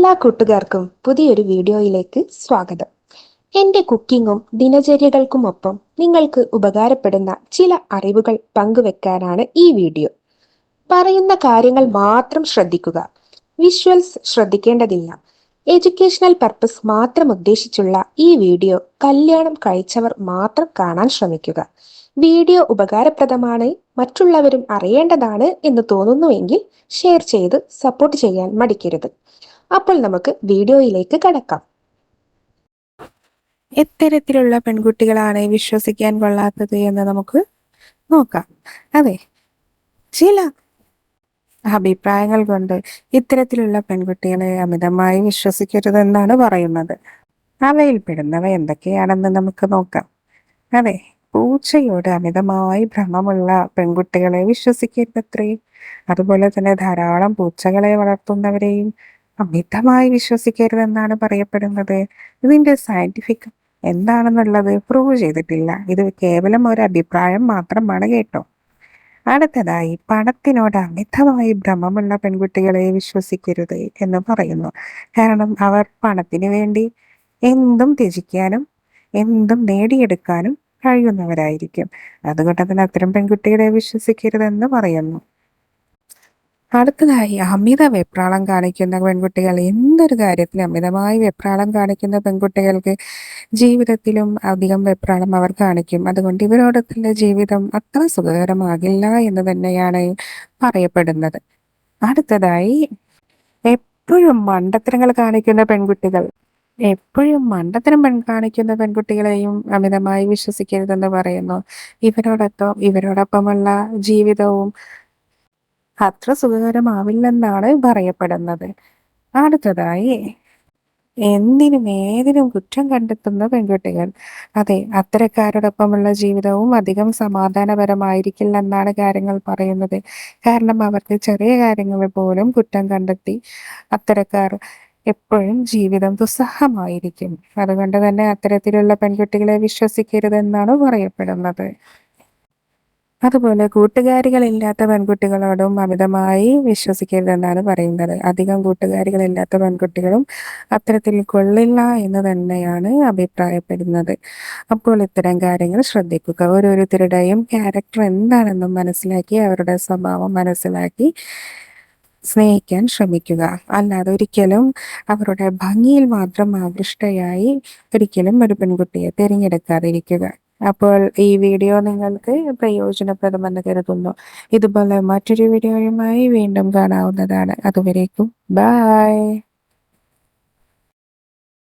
എല്ലാ കൂട്ടുകാർക്കും പുതിയൊരു വീഡിയോയിലേക്ക് സ്വാഗതം. എൻ്റെ കുക്കിങ്ങും ദിനചര്യകൾക്കുമൊപ്പം നിങ്ങൾക്ക് ഉപകാരപ്പെടുന്ന ചില അറിവുകൾ പങ്കുവെക്കാനാണ് ഈ വീഡിയോ. പറയുന്ന കാര്യങ്ങൾ മാത്രം ശ്രദ്ധിക്കുക. വിഷ്വൽസ് ശ്രദ്ധിക്കേണ്ടതില്ല. എഡ്യൂക്കേഷണൽ പർപ്പസ് മാത്രം ഉദ്ദേശിച്ചുള്ള ഈ വീഡിയോ കല്യാണം കഴിച്ചവർ മാത്രം കാണാൻ ശ്രമിക്കുക. വീഡിയോ ഉപകാരപ്രദമാണ്, മറ്റുള്ളവരും അറിയേണ്ടതാണ് എന്ന് തോന്നുന്നുവെങ്കിൽ ഷെയർ ചെയ്ത് സപ്പോർട്ട് ചെയ്യാൻ മടിക്കരുത്. അപ്പോൾ നമുക്ക് വീഡിയോയിലേക്ക് കടക്കാം. എത്തരത്തിലുള്ള പെൺകുട്ടികളാണ് വിശ്വസിക്കാൻ കൊള്ളാത്തത് എന്ന് നമുക്ക് നോക്കാം. അതെ, ചില അഭിപ്രായങ്ങൾ കൊണ്ട് ഇത്തരത്തിലുള്ള പെൺകുട്ടികളെ അമിതമായി വിശ്വസിക്കരുതെന്നാണ് പറയുന്നത്. അവയിൽ പെടുന്നവ എന്തൊക്കെയാണെന്ന് നമുക്ക് നോക്കാം. അതെ, പൂച്ചയോട് അമിതമായി ഭ്രമമുള്ള പെൺകുട്ടികളെ വിശ്വസിക്കരുതത്രേ. അതുപോലെ തന്നെ ധാരാളം പൂച്ചകളെ വളർത്തുന്നവരെയും അമിതമായി വിശ്വസിക്കരുതെന്നാണ് പറയപ്പെടുന്നത്. ഇതിന്റെ സയന്റിഫിക് എന്താണെന്നുള്ളത് പ്രൂവ് ചെയ്തിട്ടില്ല. ഇത് കേവലം ഒരു അഭിപ്രായം മാത്രമാണ് കേട്ടോ. അടുത്തതായി, പണത്തിനോട് അമിതമായി ഭ്രമമുള്ള പെൺകുട്ടികളെ വിശ്വസിക്കരുത് എന്ന് പറയുന്നു. കാരണം അവർ പണത്തിന് വേണ്ടി എന്തും ത്യജിക്കാനും എന്തും നേടിയെടുക്കാനും കഴിയുന്നവരായിരിക്കും. അതുകൊണ്ട് തന്നെ അത്തരം പെൺകുട്ടികളെ വിശ്വസിക്കരുതെന്ന് പറയുന്നു. അടുത്തതായി, അമിത വെപ്രാളം കാണിക്കുന്ന പെൺകുട്ടികൾ. എന്തൊരു കാര്യത്തിലും അമിതമായി വെപ്രാളം കാണിക്കുന്ന പെൺകുട്ടികൾക്ക് ജീവിതത്തിലും അധികം വെപ്രാളം അവർ കാണിക്കും. അതുകൊണ്ട് ഇവരോടൊത്തുള്ള ജീവിതം അത്ര സുഖകരമാകില്ല എന്ന് തന്നെയാണ് പറയപ്പെടുന്നത്. അടുത്തതായി, എപ്പോഴും മണ്ടത്തരങ്ങൾ കാണിക്കുന്ന പെൺകുട്ടികൾ. എപ്പോഴും മണ്ടത്തരം കാണിക്കുന്ന പെൺകുട്ടികളെയും അമിതമായി വിശ്വസിക്കരുതെന്ന് പറയുന്നു. ഇവരോടൊപ്പമുള്ള ജീവിതവും അത്ര സുഖകരമാവില്ലെന്നാണ് പറയപ്പെടുന്നത്. അടുത്തതായി, എന്തിനും ഏതിനും കുറ്റം കണ്ടെത്തുന്ന പെൺകുട്ടികൾ. അതെ, അത്തരക്കാരോടൊപ്പമുള്ള ജീവിതവും അധികം സമാധാനപരമായിരിക്കില്ലെന്നാണ് കാര്യങ്ങൾ പറയുന്നത്. കാരണം അവർക്ക് ചെറിയ കാര്യങ്ങളിൽ പോലും കുറ്റം കണ്ടെത്തി അത്തരക്കാർ എപ്പോഴും ജീവിതം ദുസ്സഹമായിരിക്കും. അതുകൊണ്ട് തന്നെ അത്തരത്തിലുള്ള പെൺകുട്ടികളെ വിശ്വസിക്കരുതെന്നാണ് പറയപ്പെടുന്നത്. അതുപോലെ കൂട്ടുകാരികളില്ലാത്ത പെൺകുട്ടികളോടും അമിതമായി വിശ്വസിക്കരുതെന്നാണ് പറയുന്നത്. അധികം കൂട്ടുകാരികളില്ലാത്ത പെൺകുട്ടികളും അത്തരത്തിൽ കൊള്ളില്ല എന്ന് തന്നെയാണ് അഭിപ്രായപ്പെടുന്നത്. അപ്പോൾ ഇത്തരം കാര്യങ്ങൾ ശ്രദ്ധിക്കുക. ഓരോരുത്തരുടെയും ക്യാരക്ടർ എന്താണെന്നും മനസ്സിലാക്കി അവരുടെ സ്വഭാവം മനസ്സിലാക്കി സ്നേഹിക്കാൻ ശ്രമിക്കുക. അല്ലാതെ ഒരിക്കലും അവരുടെ ഭംഗിയിൽ മാത്രം ആകൃഷ്ടയായി ഒരിക്കലും ഒരു പെൺകുട്ടിയെ തിരഞ്ഞെടുക്കാതിരിക്കുക. അപ്പോൾ ഈ വീഡിയോ നിങ്ങൾക്ക് പ്രയോജനപ്രദമെന്ന് കരുതുന്നു. ഇതുപോലെ മറ്റൊരു വീഡിയോയുമായി വീണ്ടും കാണാവുന്നതാണ്. അതുവരേക്കും ബൈ.